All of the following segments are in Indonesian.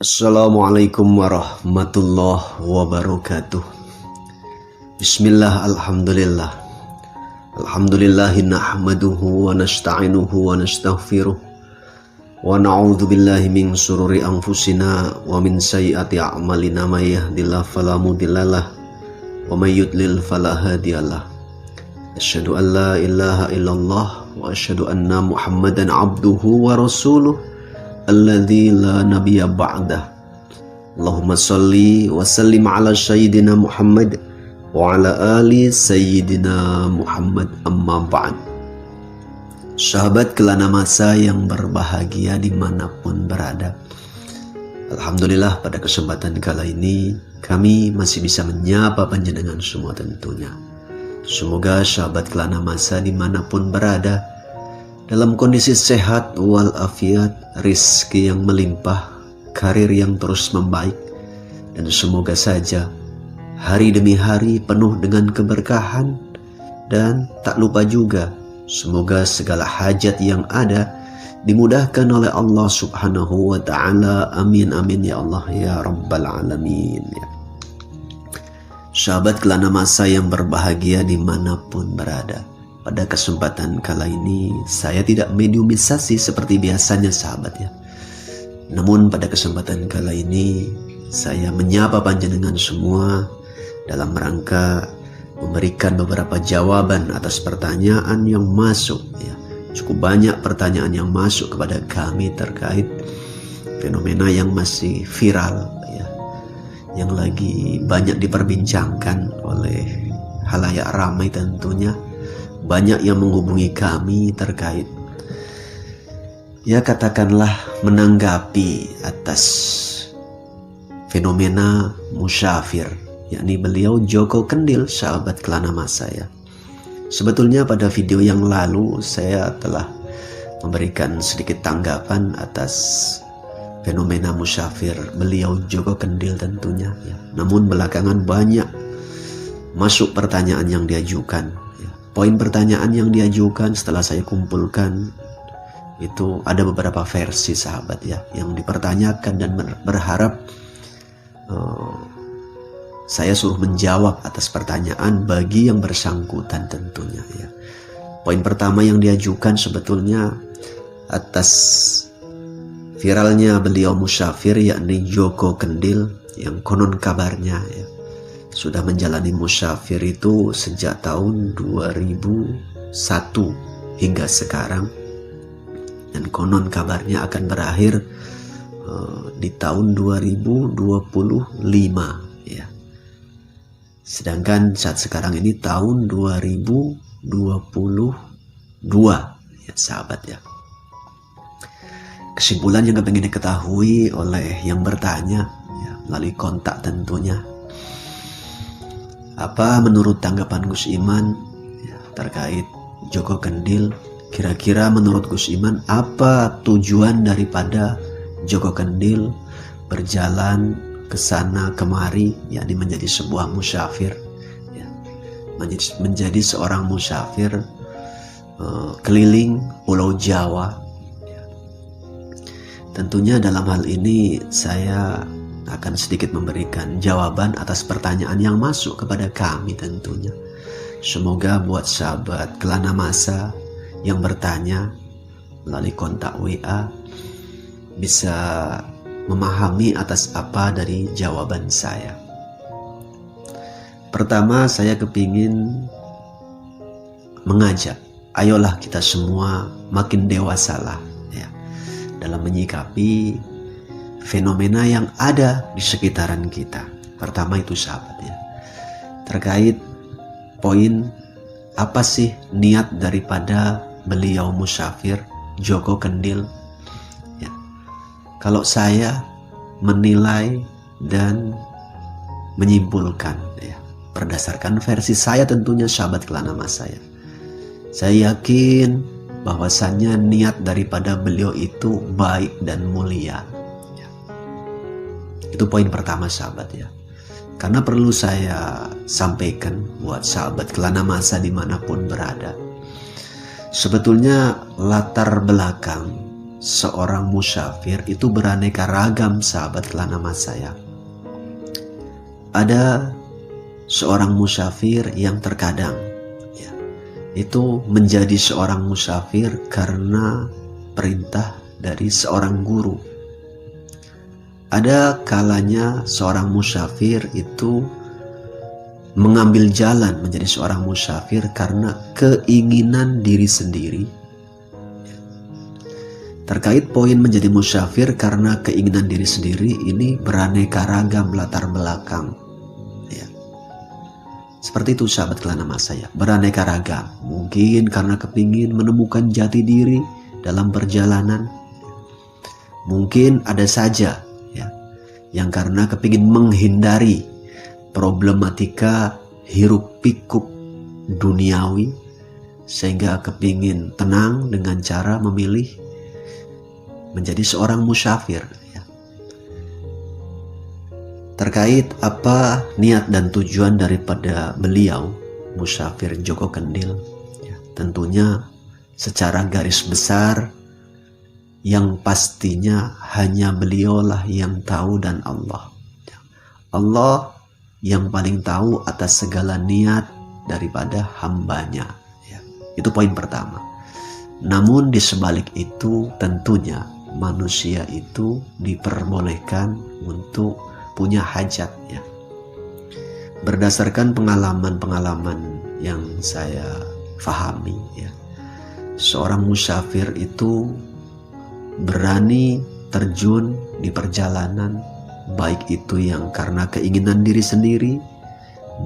Assalamualaikum warahmatullahi wabarakatuh. Bismillah, alhamdulillah. Alhamdulillahi nahmaduhu wa nasta'inuhu wa nastaghfiruh. Wa na'udzu billahi min sururi anfusina wa min sayyiati a'malina may yahdihillahu fala mudhillalah wa may yudlil fala hadiyalah. Asyhadu an la ilaha illallah wa asyhadu anna Muhammadan abduhu wa rasuluh alladzi la nabiyya ba'dah. Allahumma shalli wa sallim ala sayyidina Muhammad wa ala ali sayyidina Muhammad, amma ba'd. Sahabat kelana masa yang berbahagia dimanapun berada, alhamdulillah pada kesempatan kali ini kami masih bisa menyapa panjenengan semua tentunya. Semoga sahabat kelana masa dimanapun berada dalam kondisi sehat walafiat, rizki yang melimpah, karir yang terus membaik, dan semoga saja hari demi hari penuh dengan keberkahan. Dan tak lupa juga, semoga segala hajat yang ada dimudahkan oleh Allah subhanahu wa ta'ala. Amin amin ya Allah ya rabbal alamin ya. Sahabat kelana masa yang berbahagia dimanapun berada, pada kesempatan kala ini saya tidak mediumisasi seperti biasanya sahabat ya. Namun pada kesempatan kala ini saya menyapa panjenengan semua dalam rangka memberikan beberapa jawaban atas pertanyaan yang masuk ya. Cukup banyak pertanyaan yang masuk kepada kami terkait fenomena yang masih viral ya, yang lagi banyak diperbincangkan oleh halayak ramai tentunya. Banyak yang menghubungi kami terkait, ya katakanlah, menanggapi atas fenomena musyafir, yakni beliau Joko Kendil, sahabat kelana masa ya. Sebetulnya pada video yang lalu saya telah memberikan sedikit tanggapan atas fenomena musyafir beliau Joko Kendil tentunya ya. Namun belakangan banyak masuk pertanyaan yang diajukan. Poin pertanyaan yang diajukan setelah saya kumpulkan itu ada beberapa versi sahabat ya, yang dipertanyakan dan berharap saya suruh menjawab atas pertanyaan bagi yang bersangkutan tentunya ya. Poin pertama yang diajukan sebetulnya atas viralnya beliau musyafir, yakni Joko Kendil, yang konon kabarnya ya sudah menjalani musyafir itu sejak tahun 2001 hingga sekarang, dan konon kabarnya akan berakhir di tahun 2025 ya. Sedangkan saat sekarang ini tahun 2022 ya sahabat ya. Kesimpulan yang ingin diketahui oleh yang bertanya ya, melalui kontak tentunya, apa menurut tanggapan Gus Iman ya, terkait Joko Kendil? Kira-kira menurut Gus Iman apa tujuan daripada Joko Kendil berjalan ke sana kemari, yakni menjadi sebuah musyafir ya, menjadi seorang musyafir keliling Pulau Jawa ya. Tentunya dalam hal ini saya akan sedikit memberikan jawaban atas pertanyaan yang masuk kepada kami tentunya. Semoga buat sahabat kelana masa yang bertanya melalui kontak WA bisa memahami atas apa dari jawaban saya. Pertama, saya kepingin mengajak, ayolah kita semua makin dewasalah ya, dalam menyikapi fenomena yang ada di sekitaran kita. Pertama itu sahabat ya, terkait poin apa sih niat daripada beliau musyafir Joko Kendil ya. Kalau saya menilai dan menyimpulkan ya, berdasarkan versi saya tentunya sahabat kelana masa ya, saya yakin bahwasannya niat daripada beliau itu baik dan mulia. Itu poin pertama sahabat ya. Karena perlu saya sampaikan buat sahabat kelana masa dimanapun berada, sebetulnya latar belakang seorang musyafir itu beraneka ragam, sahabat kelana mas saya. Ada seorang musyafir yang terkadang itu menjadi seorang musyafir karena perintah dari seorang guru. Ada kalanya seorang musyafir itu mengambil jalan menjadi seorang musyafir karena keinginan diri sendiri. Terkait poin menjadi musyafir karena keinginan diri sendiri, ini beraneka ragam latar belakang. Seperti itu sahabat kelana mas saya, beraneka ragam. Mungkin karena kepingin menemukan jati diri dalam perjalanan. Mungkin ada saja yang karena kepingin menghindari problematika hiruk pikuk duniawi, sehingga kepingin tenang dengan cara memilih menjadi seorang musyafir. Terkait apa niat dan tujuan daripada beliau musyafir Joko Kendil, tentunya secara garis besar yang pastinya hanya beliaulah yang tahu dan Allah yang paling tahu atas segala niat daripada hambanya. Itu poin pertama. Namun di sebalik itu tentunya manusia itu diperbolehkan untuk punya hajat berdasarkan pengalaman-pengalaman yang saya fahami seorang musyafir itu berani terjun di perjalanan, baik itu yang karena keinginan diri sendiri,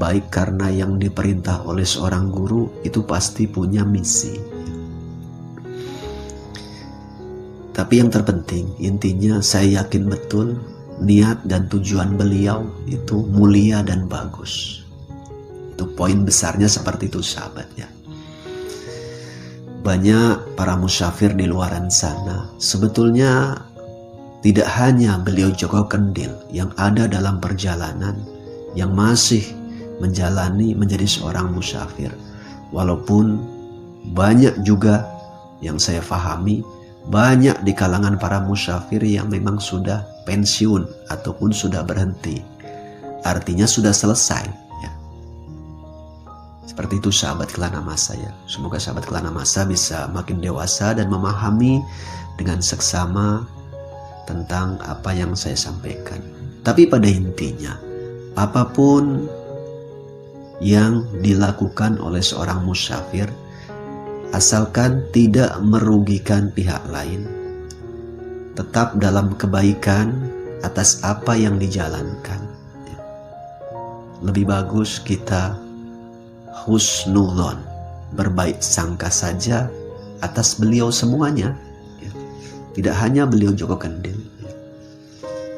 baik karena yang diperintah oleh seorang guru, itu pasti punya misi. Tapi yang terpenting, intinya saya yakin betul niat dan tujuan beliau itu mulia dan bagus. Itu poin besarnya seperti itu sahabat ya. Banyak para musyafir di luaran sana, sebetulnya tidak hanya beliau Joko Kendil yang ada dalam perjalanan, yang masih menjalani menjadi seorang musyafir. Walaupun banyak juga yang saya fahami, banyak di kalangan para musyafir yang memang sudah pensiun ataupun sudah berhenti. Artinya sudah selesai ya. Seperti itu sahabat kelana masa ya. Semoga sahabat kelana masa bisa makin dewasa dan memahami dengan seksama tentang apa yang saya sampaikan. Tapi pada intinya, apapun yang dilakukan oleh seorang musyafir, asalkan tidak merugikan pihak lain, tetap dalam kebaikan atas apa yang dijalankan, lebih bagus kita husnuzon, berbaik sangka saja atas beliau semuanya. Tidak hanya beliau Joko Kendil,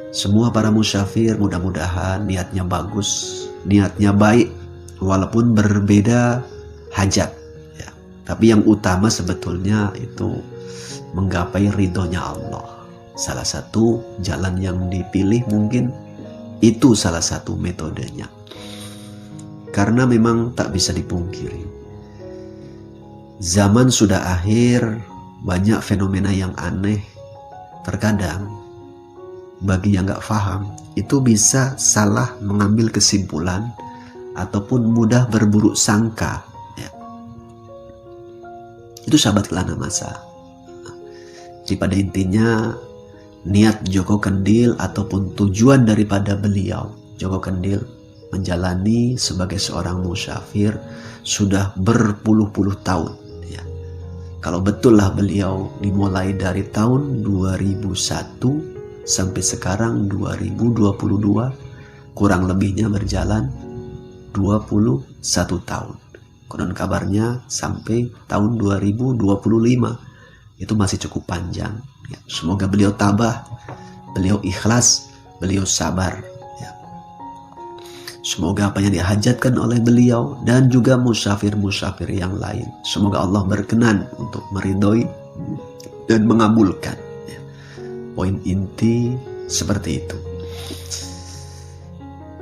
semua para musyafir mudah-mudahan niatnya bagus, niatnya baik, walaupun berbeda hajat ya. Tapi yang utama sebetulnya itu menggapai ridhonya Allah. Salah satu jalan yang dipilih mungkin itu salah satu metodenya. Karena memang tak bisa dipungkiri, zaman sudah akhir, banyak fenomena yang aneh. Terkadang bagi yang gak paham itu bisa salah mengambil kesimpulan ataupun mudah berburuk sangka ya. Itu sahabat kelana masa. Jadi pada intinya niat Joko Kendil ataupun tujuan daripada beliau Joko Kendil menjalani sebagai seorang musyafir sudah berpuluh-puluh tahun. Kalau betullah beliau dimulai dari tahun 2001 sampai sekarang 2022, kurang lebihnya berjalan 21 tahun. Konon kabarnya sampai tahun 2025, itu masih cukup panjang. Semoga beliau tabah, beliau ikhlas, beliau sabar. Semoga apa yang dihajatkan oleh beliau dan juga musyafir-musyafir yang lain, semoga Allah berkenan untuk meridhoi dan mengabulkan. Poin inti seperti itu.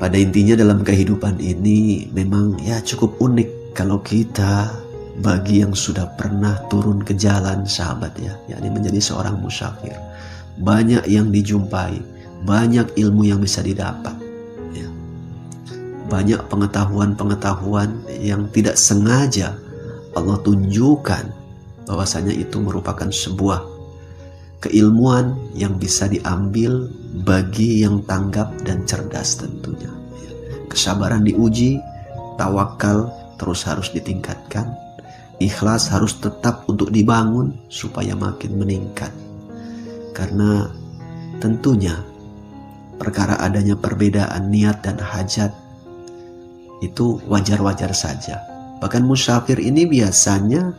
Pada intinya dalam kehidupan ini memang ya cukup unik kalau kita bagi yang sudah pernah turun ke jalan sahabat ya, yakni menjadi seorang musafir. Banyak yang dijumpai, banyak ilmu yang bisa didapat ya. Banyak pengetahuan-pengetahuan yang tidak sengaja Allah tunjukkan bahwasanya itu merupakan sebuah keilmuan yang bisa diambil bagi yang tanggap dan cerdas tentunya. Kesabaran diuji, tawakal terus harus ditingkatkan, ikhlas harus tetap untuk dibangun supaya makin meningkat. Karena tentunya perkara adanya perbedaan niat dan hajat itu wajar-wajar saja. Bahkan musafir ini biasanya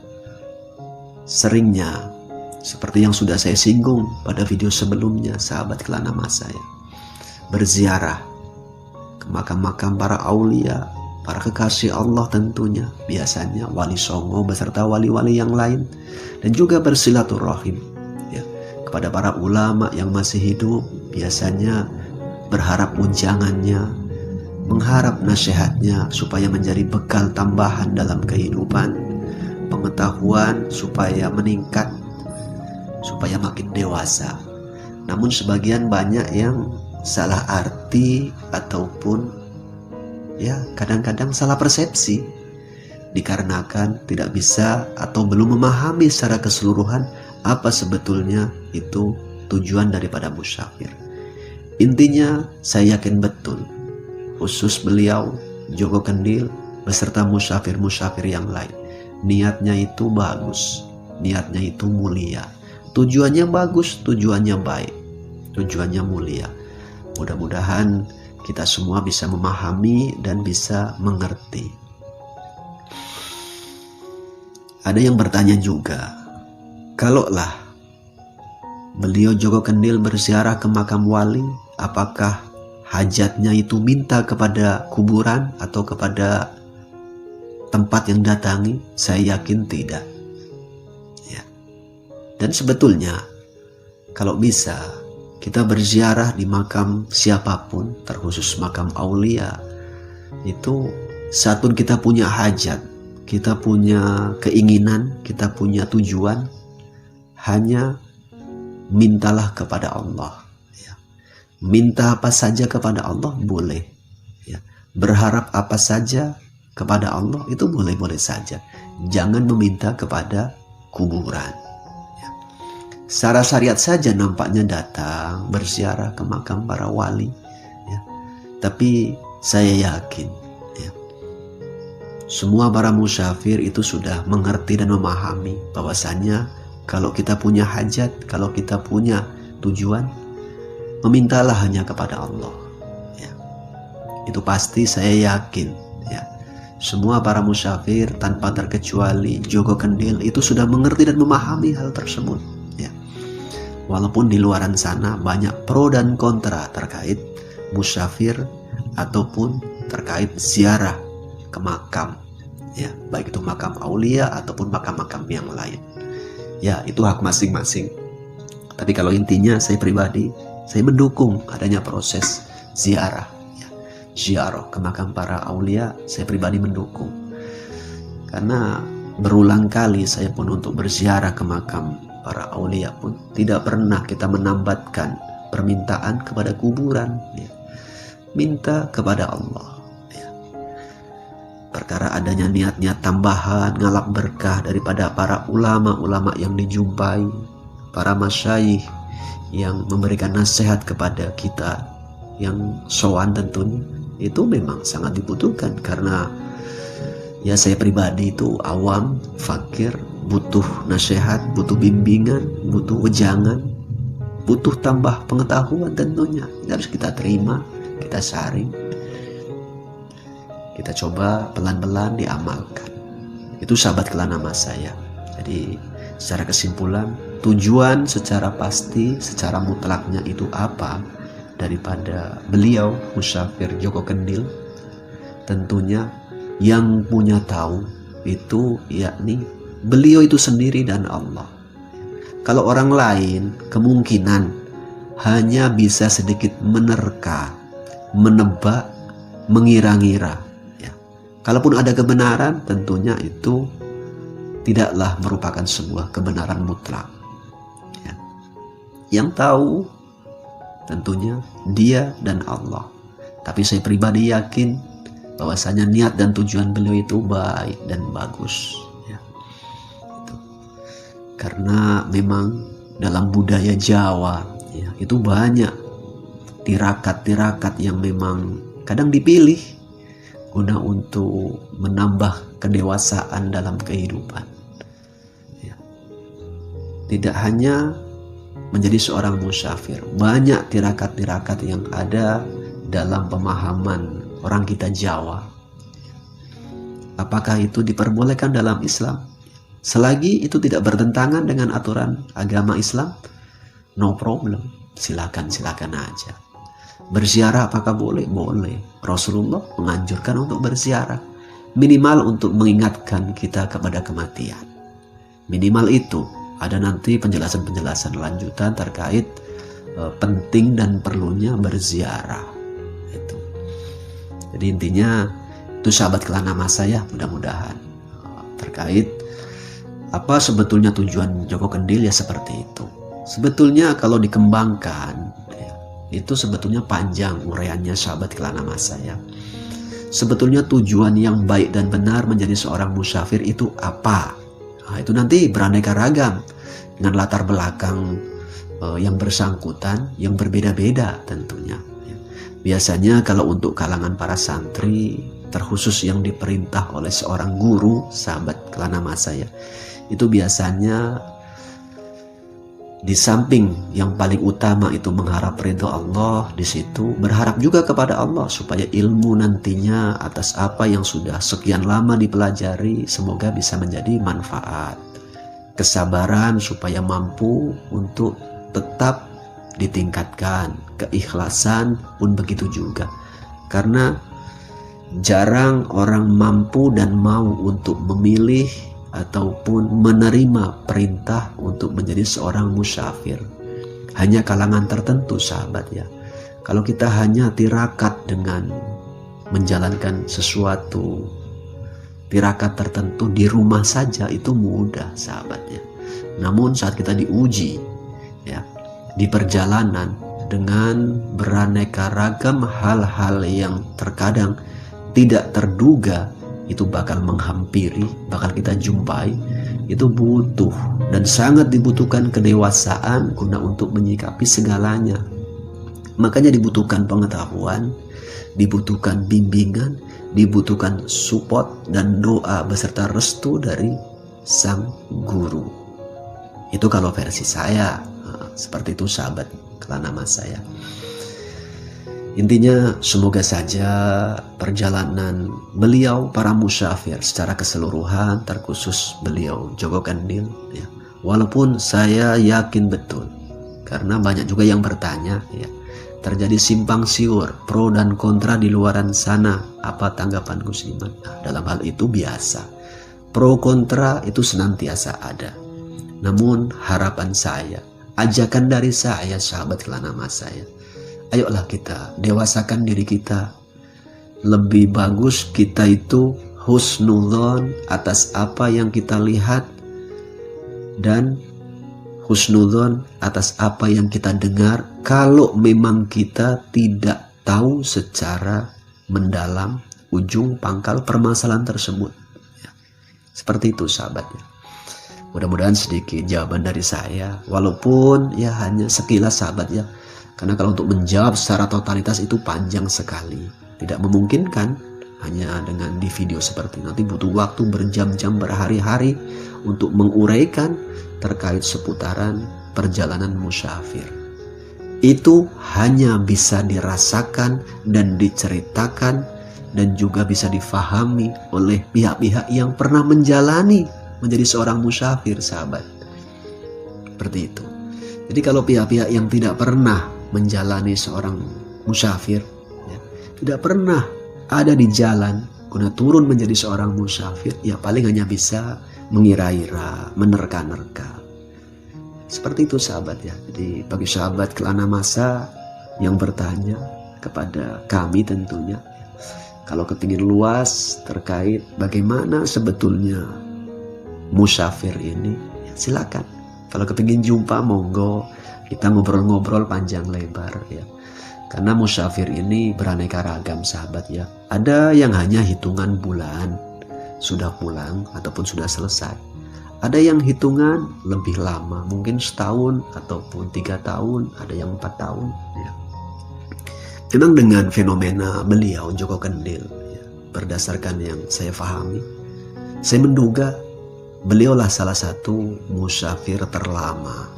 seringnya seperti yang sudah saya singgung pada video sebelumnya, sahabat kelana mas saya, berziarah ke makam-makam para aulia, para kekasih Allah tentunya, biasanya wali songo beserta wali-wali yang lain, dan juga bersilaturahim ya, kepada para ulama yang masih hidup, biasanya berharap unjangannya, mengharap nasihatnya supaya menjadi bekal tambahan dalam kehidupan, pengetahuan supaya meningkat, supaya makin dewasa. Namun sebagian banyak yang salah arti ataupun ya kadang-kadang salah persepsi, dikarenakan tidak bisa atau belum memahami secara keseluruhan apa sebetulnya itu tujuan daripada musafir. Intinya saya yakin betul, khusus beliau Joko Kendil beserta musafir-musafir yang lain, niatnya itu bagus, niatnya itu mulia, tujuannya bagus, tujuannya baik, tujuannya mulia. Mudah-mudahan kita semua bisa memahami dan bisa mengerti. Ada yang bertanya juga, kalaulah beliau Joko Kendil berziarah ke makam wali, apakah hajatnya itu minta kepada kuburan atau kepada tempat yang datangi? Saya yakin tidak ya. Dan sebetulnya kalau bisa kita berziarah di makam siapapun, terkhusus makam aulia, itu saat pun kita punya hajat, kita punya keinginan, kita punya tujuan, hanya mintalah kepada Allah ya. Minta apa saja kepada Allah boleh ya. Berharap apa saja kepada Allah itu boleh-boleh saja. Jangan meminta kepada kuburan ya. Secara syariat saja nampaknya datang berziarah ke makam para wali ya. Tapi saya yakin ya, semua para musafir itu sudah mengerti dan memahami bahwasanya kalau kita punya hajat, kalau kita punya tujuan, memintalah hanya kepada Allah ya. Itu pasti saya yakin ya. Semua para musafir tanpa terkecuali Joko Kendil itu sudah mengerti dan memahami hal tersebut ya. Walaupun di luaran sana banyak pro dan kontra terkait musafir ataupun terkait ziarah ke makam ya, baik itu makam aulia ataupun makam-makam yang lain. Ya, itu hak masing-masing. Tapi kalau intinya saya pribadi, saya mendukung adanya proses ziarah ya. Ziarah ke makam para aulia, saya pribadi mendukung. Karena berulang kali saya pun untuk berziarah ke makam para aulia pun tidak pernah kita menambatkan permintaan kepada kuburan ya. Minta kepada Allah ya. Perkara adanya niat-niat tambahan, ngalap berkah daripada para ulama-ulama yang dijumpai, para masyayikh yang memberikan nasihat kepada kita yang sowan tentunya, itu memang sangat dibutuhkan. Karena ya saya pribadi itu awam, fakir, butuh nasihat, butuh bimbingan, butuh wejangan, butuh tambah pengetahuan tentunya. Ini harus kita terima, kita saring, kita coba pelan-pelan diamalkan. Itu sahabat kelana mas saya. Jadi secara kesimpulan, tujuan secara pasti, secara mutlaknya itu apa daripada beliau musafir Joko Kendil, tentunya yang punya tahu itu yakni beliau itu sendiri dan Allah. Kalau orang lain kemungkinan hanya bisa sedikit menerka, menebak, mengira-ngira. Kalaupun ada kebenaran, tentunya itu tidaklah merupakan sebuah kebenaran mutlak. Ya. Yang tahu tentunya dia dan Allah. Tapi saya pribadi yakin bahwasanya niat dan tujuan beliau itu baik dan bagus. Ya. Karena memang dalam budaya Jawa ya, itu banyak tirakat-tirakat yang memang kadang dipilih guna untuk menambah kedewasaan dalam kehidupan. Ya. Tidak hanya menjadi seorang musyafir, banyak tirakat-tirakat yang ada dalam pemahaman orang kita Jawa. Apakah itu diperbolehkan dalam Islam? Selagi itu tidak bertentangan dengan aturan agama Islam, no problem, silakan aja. Berziarah apakah boleh? Boleh. Rasulullah menganjurkan untuk berziarah, minimal untuk mengingatkan kita kepada kematian. Minimal itu. Ada nanti penjelasan-penjelasan lanjutan terkait penting dan perlunya berziarah. Itu. Jadi intinya itu sahabat kelana masa ya, mudah-mudahan terkait apa sebetulnya tujuan Joko Kendil ya seperti itu. Sebetulnya kalau dikembangkan ya, itu sebetulnya panjang uraiannya sahabat kelana masa ya. Sebetulnya tujuan yang baik dan benar menjadi seorang musyafir itu apa? Nah, itu nanti beraneka ragam dengan latar belakang yang bersangkutan yang berbeda-beda tentunya. Biasanya kalau untuk kalangan para santri, terkhusus yang diperintah oleh seorang guru, sahabat kelana masa ya, itu biasanya di samping yang paling utama itu mengharap ridho Allah, di situ berharap juga kepada Allah supaya ilmu nantinya atas apa yang sudah sekian lama dipelajari semoga bisa menjadi manfaat. Kesabaran supaya mampu untuk tetap ditingkatkan. Keikhlasan pun begitu juga. Karena jarang orang mampu dan mau untuk memilih ataupun menerima perintah untuk menjadi seorang musyafir. Hanya kalangan tertentu sahabat ya. Kalau kita hanya tirakat dengan menjalankan sesuatu tirakat tertentu di rumah saja itu mudah sahabatnya. Namun saat kita diuji ya di perjalanan dengan beraneka ragam hal-hal yang terkadang tidak terduga itu bakal menghampiri, bakal kita jumpai, itu butuh dan sangat dibutuhkan kedewasaan guna untuk menyikapi segalanya. Makanya dibutuhkan pengetahuan, dibutuhkan bimbingan, dibutuhkan support dan doa beserta restu dari sang guru. Itu kalau versi saya, seperti itu sahabat kelana masa ya. Intinya semoga saja perjalanan beliau para musyafir secara keseluruhan, terkhusus beliau Joko Kendil ya. Walaupun saya yakin betul karena banyak juga yang bertanya ya, terjadi simpang siur pro dan kontra di luaran sana, apa tanggapan Gus Iman? Nah, dalam hal itu biasa, pro kontra itu senantiasa ada. Namun harapan saya, ajakan dari saya sahabat kelana masa ya, ayolah kita dewasakan diri kita. Lebih bagus kita itu husnudzon atas apa yang kita lihat dan husnudzon atas apa yang kita dengar kalau memang kita tidak tahu secara mendalam ujung pangkal permasalahan tersebut. Ya, seperti itu sahabatnya. Mudah-mudahan sedikit jawaban dari saya, walaupun ya hanya sekilas sahabat ya. Karena kalau untuk menjawab secara totalitas itu panjang sekali. Tidak memungkinkan hanya dengan di video seperti ini. Nanti butuh waktu berjam-jam, berhari-hari untuk menguraikan terkait seputaran perjalanan musyafir. Itu hanya bisa dirasakan dan diceritakan dan juga bisa difahami oleh pihak-pihak yang pernah menjalani menjadi seorang musyafir sahabat. Seperti itu. Jadi kalau pihak-pihak yang tidak pernah menjalani seorang musyafir ya, tidak pernah ada di jalan guna turun menjadi seorang musyafir, ya paling hanya bisa mengira-ira, menerka-nerka. Seperti itu sahabat ya. Jadi bagi sahabat kelana masa yang bertanya kepada kami tentunya, kalau kepingin luas terkait bagaimana sebetulnya musafir ini, ya silakan. Kalau kepingin jumpa, monggo, kita ngobrol-ngobrol panjang lebar ya. Karena musafir ini beraneka ragam sahabat ya. Ada yang hanya hitungan bulan sudah pulang ataupun sudah selesai. Ada yang hitungan lebih lama, mungkin setahun ataupun 3 tahun, ada yang 4 tahun ya. Memang dengan fenomena beliau Joko Kendil ya, berdasarkan yang saya pahami, saya menduga beliaulah salah satu musafir terlama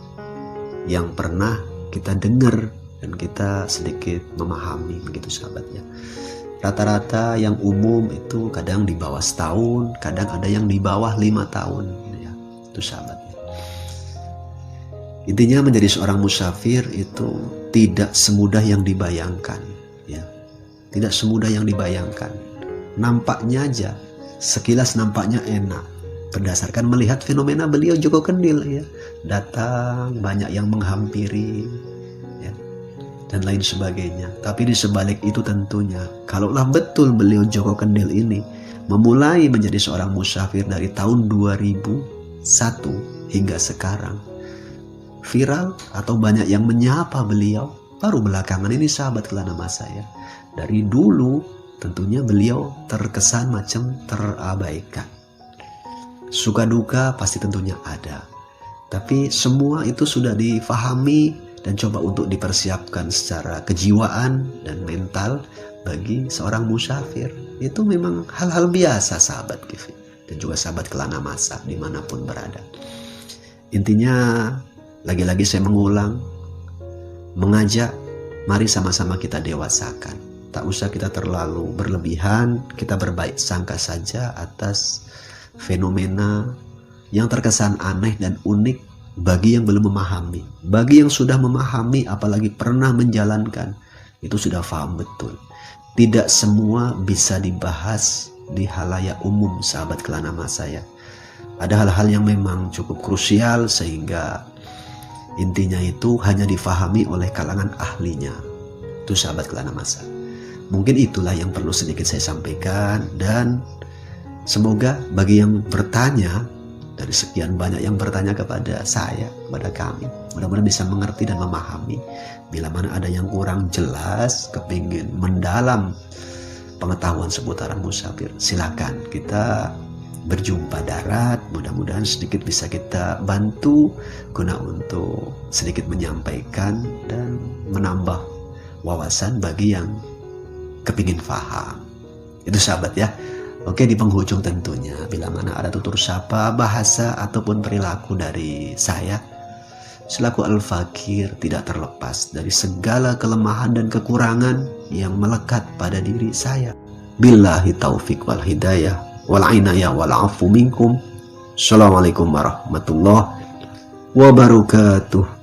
yang pernah kita dengar dan kita sedikit memahami begitu sahabat ya. Rata-rata yang umum itu kadang di bawah setahun, kadang ada yang di bawah 5 tahun ya. Itu sahabat ya. Intinya menjadi seorang musafir itu tidak semudah yang dibayangkan ya. Tidak semudah yang dibayangkan. Nampaknya aja, sekilas nampaknya enak berdasarkan melihat fenomena beliau Joko Kendil ya. Datang banyak yang menghampiri ya, dan lain sebagainya. Tapi di sebalik itu tentunya, kalaulah betul beliau Joko Kendil ini memulai menjadi seorang musafir dari tahun 2001 hingga sekarang, viral atau banyak yang menyapa beliau baru belakangan ini sahabat kelana masa ya. Dari dulu tentunya beliau terkesan macam terabaikan. Suka duka pasti tentunya ada. Tapi semua itu sudah difahami dan coba untuk dipersiapkan secara kejiwaan dan mental bagi seorang musafir. Itu memang hal-hal biasa sahabat Kevin dan juga sahabat kelana masa dimanapun berada. Intinya lagi-lagi saya mengulang, mengajak, mari sama-sama kita dewasakan. Tak usah kita terlalu berlebihan, kita berbaik sangka saja atas fenomena yang terkesan aneh dan unik bagi yang belum memahami. Bagi yang sudah memahami, apalagi pernah menjalankan, itu sudah paham betul. Tidak semua bisa dibahas di halayak umum sahabat kelana masa ya. Ada hal-hal yang memang cukup krusial sehingga intinya itu hanya difahami oleh kalangan ahlinya. Itu sahabat kelana masa. Mungkin itulah yang perlu sedikit saya sampaikan, dan semoga bagi yang bertanya, dari sekian banyak yang bertanya kepada saya, kepada kami, mudah-mudahan bisa mengerti dan memahami. Bila mana ada yang kurang jelas, kepingin mendalam pengetahuan seputaran musafir, silakan kita berjumpa darat. Mudah-mudahan sedikit bisa kita bantu guna untuk sedikit menyampaikan dan menambah wawasan bagi yang kepingin paham. Itu sahabat ya. Oke, di penghujung tentunya bila mana ada tutur sapa, bahasa ataupun perilaku dari saya selaku Al-Fakir tidak terlepas dari segala kelemahan dan kekurangan yang melekat pada diri saya. Billahi taufik wal hidayah wal inayah wal afu minkum. Assalamualaikum warahmatullahi wabarakatuh.